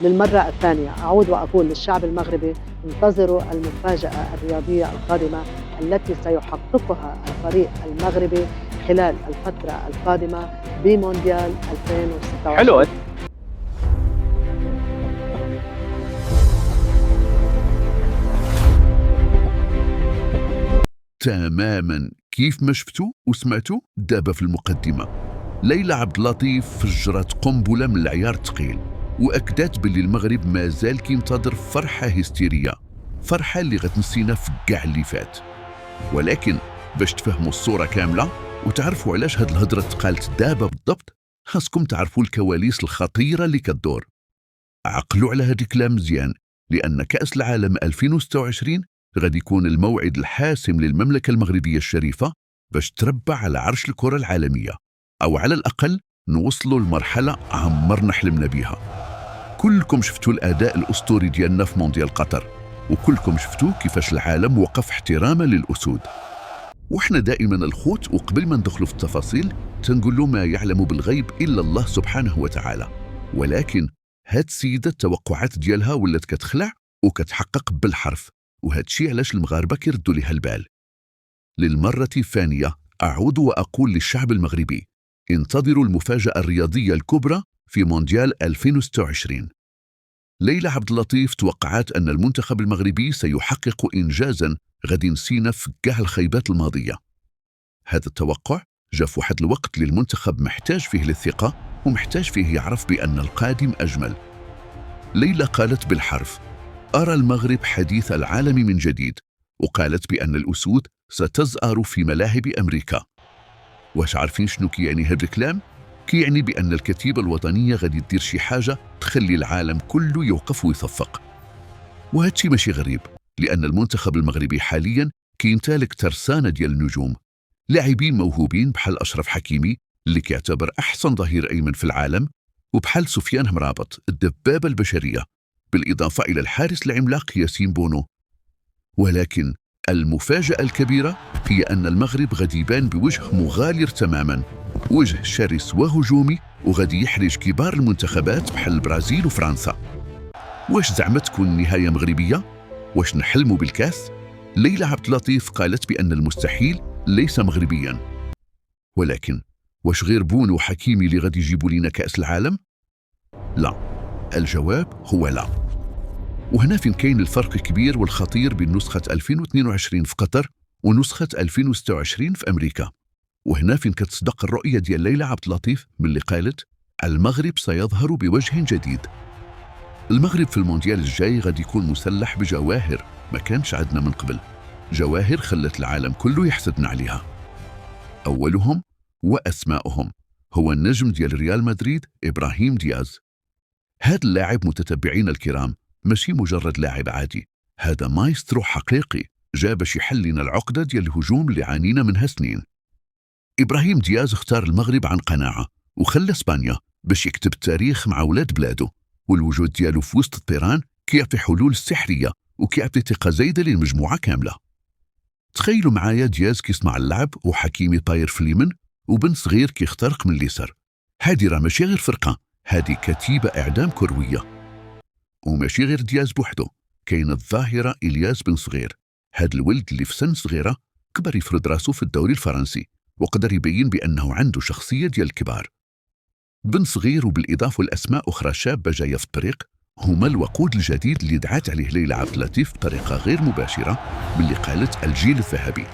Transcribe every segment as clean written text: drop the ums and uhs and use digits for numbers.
للمرة الثانية أعود وأقول للشعب المغربي: انتظروا المفاجأة الرياضية القادمة التي سيحققها الفريق المغربي خلال الفترة القادمة بمونديال حلو. 2026. تماما كيف ما شفتوا وسمعتوا دابا في المقدمة. ليلى عبد اللطيف فجرت قنبلة من العيار الثقيل وأكدت باللي المغرب مازال كينتظر فرحة هستيرية، فرحة اللي غتنسينا في كاع اللي فات. ولكن باش تفهموا الصورة كاملة وتعرفوا علاش هاد الهضرة تقالت دابا بالضبط، خاصكم تعرفوا الكواليس الخطيرة اللي كتدور. عقلوا على هاد الكلام مزيان، لأن كأس العالم 2026 غادي يكون الموعد الحاسم للمملكة المغربية الشريفة باش تربع على عرش الكرة العالمية، أو على الأقل نوصلوا لمرحلة عمرنا حلمنا بها. كلكم شفتوا الأداء الأسطوري ديالنا في مونديال قطر، وكلكم شفتوا كيفاش العالم وقف احتراما للأسود. وإحنا دائما الخوت وقبل ما ندخلوا في التفاصيل تنقول له ما يعلم بالغيب إلا الله سبحانه وتعالى. ولكن هاد السيدة التوقعات ديالها ولات كتخلع وكتحقق بالحرف، وهاد الشيء علاش المغاربة كيردوا ليها البال. للمرة الثانية أعود وأقول للشعب المغربي: انتظروا المفاجأة الرياضية الكبرى في مونديال 2026. ليلى عبد اللطيف توقعت أن المنتخب المغربي سيحقق إنجازاً غادي نسينا في كاع الخيبات الماضية. هذا التوقع جاء في واحد الوقت للمنتخب محتاج فيه للثقة ومحتاج فيه يعرف بأن القادم أجمل. ليلى قالت بالحرف: أرى المغرب حديث العالم من جديد، وقالت بأن الأسود ستزأر في ملاعب أمريكا. واش عارفين شنو كيعني هذا الكلام؟ كيعني بأن الكتيبة الوطنية غادي تدير شي حاجة تخلي العالم كله يوقف ويصفق. وهادشي ماشي غريب، لأن المنتخب المغربي حاليا كيمتلك ترسانة ديال النجوم، لاعبين موهوبين بحال أشرف حكيمي اللي كيعتبر أحسن ظهير أيمن في العالم، وبحال سفيان مرابط الدبابة البشرية، بالإضافة إلى الحارس العملاق ياسين بونو. ولكن المفاجأة الكبيرة هي أن المغرب غادي يبان بوجه مغاير تماما، وجه شرس وهجومي، وغادي يحرج كبار المنتخبات بحال البرازيل وفرنسا. واش زعما تكون النهاية مغربية؟ واش نحلموا بالكاس؟ ليلى عبد اللطيف قالت بأن المستحيل ليس مغربيا. ولكن واش غير بونو وحكيمي اللي غادي يجيبوا لنا كأس العالم؟ لا، الجواب هو لا. وهنا فين كاين الفرق الكبير والخطير بين نسخة 2022 في قطر ونسخة 2026 في أمريكا. وهنا فين كتصدق الرؤية ديال ليلى عبد اللطيف من اللي قالت: المغرب سيظهر بوجه جديد. المغرب في المونديال الجاي غادي يكون مسلح بجواهر ما كانش عندنا من قبل، جواهر خلت العالم كله يحسدنا عليها. أولهم وأسماؤهم هو النجم ديال ريال مدريد إبراهيم دياز. هذا اللاعب متتبعين الكرام ماشي مجرد لاعب عادي، هذا مايسترو حقيقي جا باش يحل لنا العقدة ديال الهجوم اللي عانينا منها سنين. إبراهيم دياز اختار المغرب عن قناعة وخلى اسبانيا باش يكتب التاريخ مع ولاد بلاده، والوجود ديالو في وسط الطيران كيعطي حلول سحرية وكيعطي ثقة زايدة للمجموعة كاملة. تخيلوا معايا دياز كيصنع اللعب وحكيمي طاير في اليمن وبن صغير كيخترق من اليسار. هادي راه ماشي غير فرقة، هادي كتيبة إعدام كروية. وماشي غير دياز بوحده، كاين الظاهرة إلياس بن صغير. هاد الولد اللي في سن صغيرة كبر يفرض راسه في الدوري الفرنسي وقدر يبين بأنه عنده شخصية ديال الكبار. بن صغير وبالإضافة لأسماء أخرى شابة جاية في الطريق هما الوقود الجديد اللي دعات عليه ليلى عبد اللطيف بطريقة غير مباشرة باللي قالت الجيل الذهبي.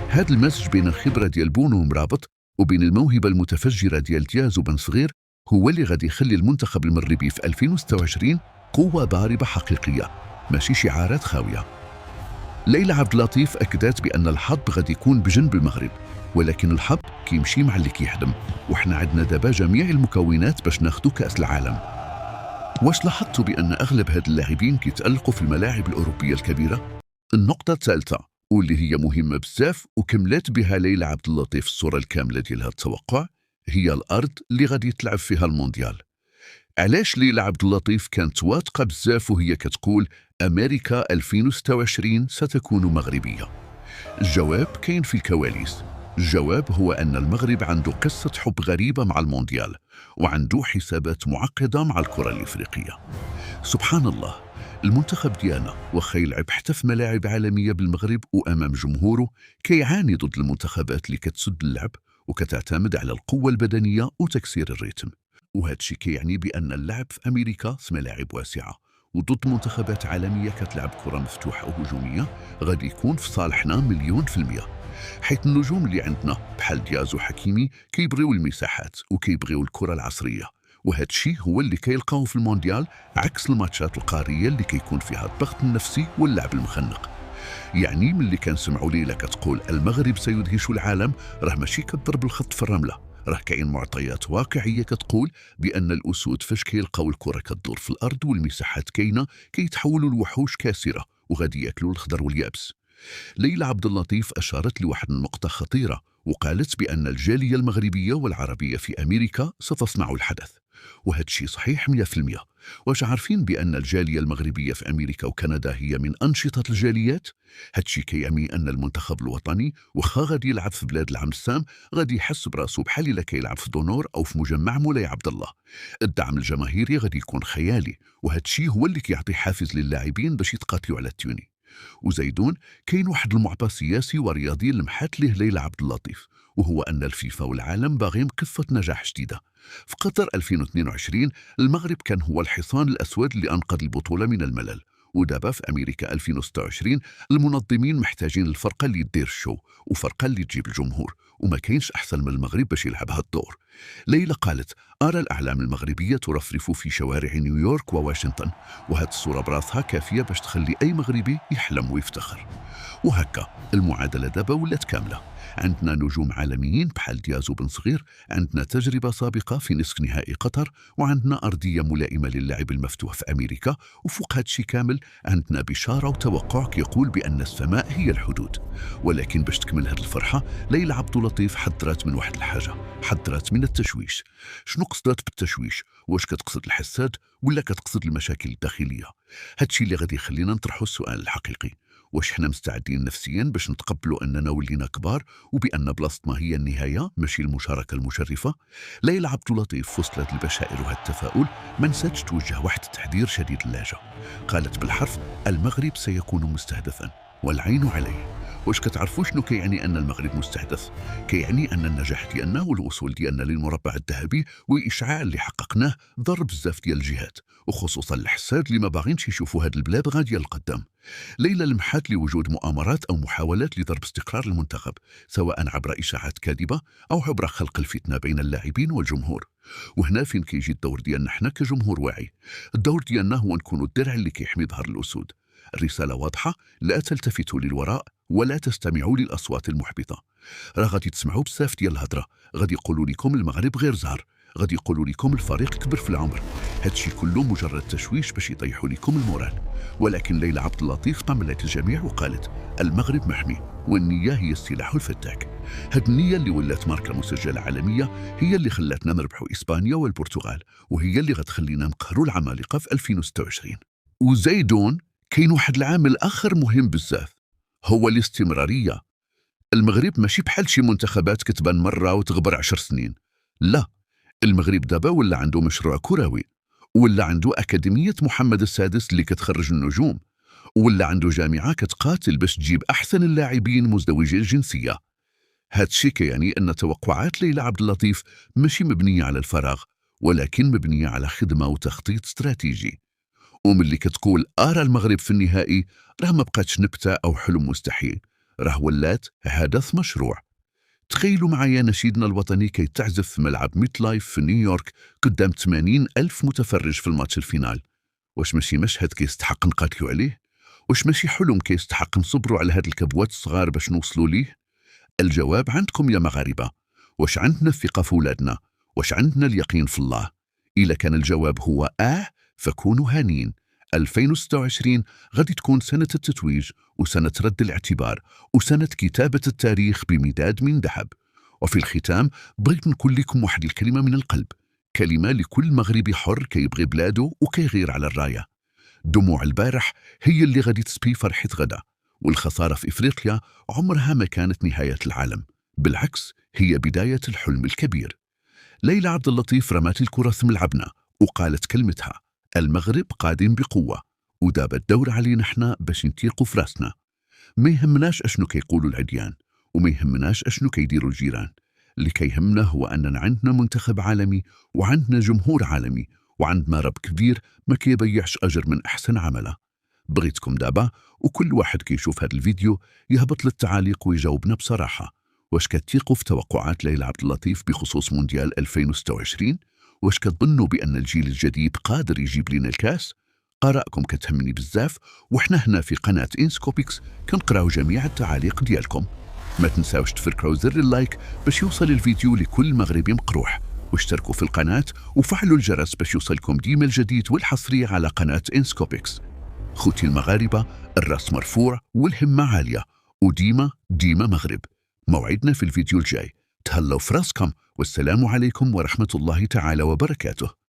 هذا المزج بين الخبرة ديال بونو ومرابط وبين الموهبة المتفجرة ديال دياز وبن صغير هو اللي غادي يخلي المنتخب المغربي في 2026 قوة ضاربة حقيقية، ماشي شعارات خاوية. ليلى عبد اللطيف أكدت بأن الحظ غادي يكون بجنب المغرب، ولكن الحظ كيمشي مع اللي كيحدم، وإحنا عندنا دابا جميع المكونات باش ناخدو كأس العالم. واش لاحظتوا بأن أغلب هاد اللاعبين كيتألقوا في الملاعب الأوروبية الكبيرة؟ النقطة الثالثة واللي هي مهمة بزاف وكملت بها ليلى عبد اللطيف الصورة الكاملة ديال هاد التوقع، هي الأرض اللي غادي يتلعب فيها المونديال. علاش ليلى عبد اللطيف كانت واثقة بزاف وهي كتقول أمريكا 2026 ستكون مغربية؟ الجواب كاين في الكواليس. الجواب هو أن المغرب عنده قصة حب غريبة مع المونديال، وعنده حسابات معقدة مع الكرة الإفريقية. سبحان الله، المنتخب ديالنا وخا يلعب حتى في ملاعب عالمية بالمغرب وأمام جمهوره كيعاني ضد المنتخبات اللي كتسد اللعب وكتعتمد على القوة البدنية وتكسير الريتم. وهذا الشيء كيعني بأن اللعب في أمريكا في ملاعب واسعة وضد منتخبات عالمية كتلعب كرة مفتوحة وهجومية غادي يكون في صالحنا 100%، حيث النجوم اللي عندنا بحال دياز وحكيمي كيبغيو المساحات وكيبغيو الكرة العصرية. وهذا الشيء هو اللي كيلقاوه في المونديال، عكس الماتشات القارية اللي كيكون فيها الضغط النفسي واللعب المخنق. يعني ملي كنسمعوا ليلى كتقول المغرب سيدهش العالم، راه ماشي كتضرب الخط في الرملة، راه كاين معطيات واقعية كتقول بأن الأسود فاش كيلقاو الكرة كتدور في الأرض والمساحات كاينة كيتحولوا لوحوش كاسرة وغادي ياكلوا الخضر واليابس. ليلى عبد اللطيف أشارت لواحد النقطة خطيرة وقالت بأن الجالية المغربية والعربية في أمريكا ستصنع الحدث، وهذا الشيء صحيح 100%. واش عارفين بأن الجالية المغربية في أمريكا وكندا هي من أنشطة الجاليات؟ هذا الشيء كيعني أن المنتخب الوطني وخا غادي يلعب في بلاد العم السام غادي يحس براسو بحال إلا كيلعب في دونور أو في مجمع مولاي عبد الله. الدعم الجماهيري غادي يكون خيالي، وهذا الشيء هو اللي كيعطي حافز للاعبين باش يتقاتلوا على التوني. وزيدون كاين واحد المعطى سياسي ورياضي لمحات ليه ليلى عبد اللطيف، وهو أن الفيفا والعالم باغين قصة نجاح جديدة. في قطر 2022 المغرب كان هو الحصان الأسود اللي أنقذ البطولة من الملل، ودابا في أمريكا 2026 المنظمين محتاجين الفرقة اللي تدير الشو وفرقة اللي تجيب الجمهور، وما كاينش أحسن من المغرب باش يلعب هالدور. ليلى قالت أرى الأعلام المغربية ترفرف في شوارع نيويورك وواشنطن، وهذه الصورة براسها كافية باش تخلي أي مغربي يحلم ويفتخر. وهكا المعادلة دابا ولات كاملة، عندنا نجوم عالميين بحال دياز وبن صغير، عندنا تجربة سابقة في نصف نهائي قطر، وعندنا أرضية ملائمة للعب المفتوح في أمريكا، وفوق هذا الشيء كامل عندنا بشارة وتوقع يقول بأن السماء هي الحدود. ولكن باش تكمل هذه الفرحة ليلى عبد اللطيف حذرت من واحد الحاجة، حذرت من التشويش. شنو قصدت بالتشويش؟ واش كتقصد الحساد ولا كتقصد المشاكل الداخلية؟ هذا الشيء اللي غادي يخلينا نطرحوا السؤال الحقيقي، واش حنا مستعدين نفسيا باش نتقبلوا أننا ولينا كبار وبأن بلاصتنا هي النهاية ماشي المشاركة المشرفة؟ ليلى عبد اللطيف وصلت البشائر وهذا التفاؤل ما نساتش توجه واحد التحذير شديد اللهجة. قالت بالحرف المغرب سيكون مستهدفا والعين عليه. واش كتعرفوا شنو كيعني أن المغرب مستهدف؟ كيعني أن النجاح ديالنا والوصول ديالنا للمربع الذهبي والإشعاع اللي حققناه ضر بزاف ديال الجهات، وخصوصا الحساد اللي ما باغينش يشوفوا هاد البلاد غاديه للقدام. ليلى لمحات لوجود مؤامرات أو محاولات لضرب استقرار المنتخب، سواء عبر إشاعات كاذبة أو عبر خلق الفتنة بين اللاعبين والجمهور. وهنا فين كيجي الدور ديالنا حنا كجمهور واعي. الدور ديالنا هو نكونوا الدرع اللي كيحمي ظهر الأسود. الرسالة واضحة، لا تلتفتوا للوراء ولا تستمعوا للأصوات المحبطة. راه غادي تسمعوا بزاف ديال الهضرة، غادي يقولوا لكم المغرب غير زهر، غادي يقولوا لكم الفريق كبر في العمر. هادشي كله مجرد تشويش باش يطيحوا لكم المورال. ولكن ليلى عبد اللطيف طمنت الجميع وقالت المغرب محمي والنية هي السلاح الفتاك. هاد النية اللي ولات ماركة مسجلة عالمية هي اللي خلاتنا نربحوا إسبانيا والبرتغال، وهي اللي غتخلينا نقهروا العمالقة في 2026. وزيدون كاين واحد العامل آخر مهم بزاف، هو الاستمرارية. المغرب ماشي بحال شي منتخبات كتبان مرة وتغبر 10 سنين، لا، المغرب دابا ولا عنده مشروع كروي، ولا عنده أكاديمية محمد السادس اللي كتخرج النجوم، ولا عنده جامعة كتقاتل باش تجيب أحسن اللاعبين مزدوجي الجنسية. هاد الشيء كيعني أن توقعات ليلى عبد اللطيف ماشي مبنية على الفراغ، ولكن مبنية على خدمة وتخطيط استراتيجي. وملي كتقول أرى المغرب في النهائي، راه ما بقاتش نبتة أو حلم مستحيل، راه ولات هدف مشروع. تخيلوا معايا نشيدنا الوطني كيتعزف في ملعب ميت لايف في نيويورك قدام 80 ألف متفرج في الماتش الفينال. واش ماشي مشهد كيستحق نقاتلوا عليه؟ واش ماشي حلم كيستحق نصبروا على هاد الكبوات الصغار باش نوصلوا ليه؟ الجواب عندكم يا مغاربة. واش عندنا الثقة في ولادنا؟ واش عندنا اليقين في الله؟ إلا كان الجواب هو فكونوا هانين. 2026 غادي تكون سنة التتويج وسنة رد الاعتبار وسنة كتابة التاريخ بمداد من ذهب. وفي الختام بغيت نقول لكم واحد الكلمة من القلب، كلمة لكل مغربي حر كيبغي بلاده وكيغير على الراية. دموع البارح هي اللي غادي تسبي فرحة غدا، والخسارة في إفريقيا عمرها ما كانت نهاية العالم، بالعكس هي بداية الحلم الكبير. ليلى عبد اللطيف رمات الكرة في ملعبنا وقالت كلمتها: المغرب قادم بقوة، وداب الدور علينا احنا باش نتيقوا في راسنا. ما يهمناش اشنو كيقولوا العديان، وما يهمناش اشنو كيديروا الجيران. اللي كيهمنا هو أننا عندنا منتخب عالمي وعندنا جمهور عالمي وعندنا رب كبير ما كيبيعش أجر من أحسن عمله. بغيتكم دابا وكل واحد كيشوف هذا الفيديو يهبط للتعاليق ويجاوبنا بصراحة. واش كتثيقوا في توقعات ليلى عبد اللطيف بخصوص مونديال 2026؟ واش كتظنوا بأن الجيل الجديد قادر يجيب لنا الكاس؟ آرائكم كتهمني بزاف، وإحنا هنا في قناة إنسكوبيكس كنقراو جميع التعاليق ديالكم. ما تنساوش تفركروا زر اللايك باش يوصل الفيديو لكل مغربي مقروح، واشتركوا في القناة وفعلوا الجرس باش يوصلكم ديما الجديد والحصري على قناة إنسكوبيكس. خوتي المغاربة، الراس مرفوع والهمة عالية، وديما مغرب. موعدنا في الفيديو الجاي. تهلاو في راسكم، والسلام عليكم ورحمة الله تعالى وبركاته.